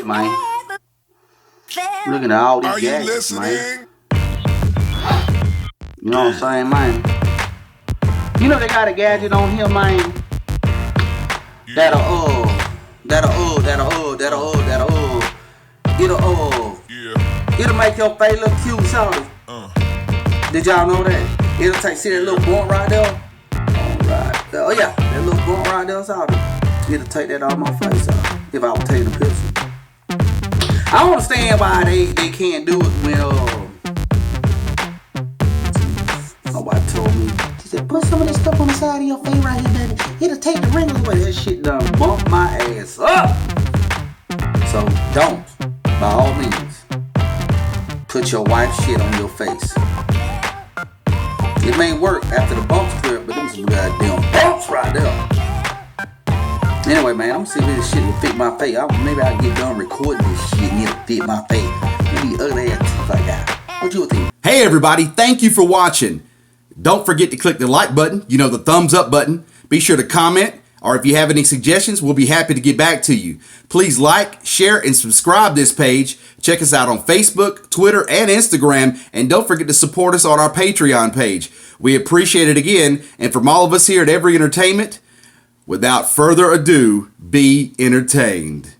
man. Looking at all these gadgets, man. You know what I'm saying, man? You know they got a gadget on here, man. That'll it'll make your face look cute, shawty. Did y'all know that? It'll take, see that little bump right there? Alright. Oh yeah, that little bump right there, shawty. It'll take that out of my face, if I was taking a picture. I don't understand why they can't do it when my wife told me. She said, put some of this stuff on the side of your face right here, baby. It'll take the wrinkles away. That shit done bump my ass up. So don't, by all means, put your wife's shit on your face. It may work after the bumps clear, but them some goddamn bumps right there. Anyway, man, I'm seeing if this shit will fit my face. Maybe I'll get done recording this shit and it'll fit my face. Maybe ugly ass teeth like that. What you think? Hey everybody, thank you for watching. Don't forget to click the like button, the thumbs up button. Be sure to comment, or if you have any suggestions, we'll be happy to get back to you. Please like, share, and subscribe this page. Check us out on Facebook, Twitter, and Instagram. And don't forget to support us on our Patreon page. We appreciate it again. And from all of us here at Every Entertainment, without further ado, be entertained.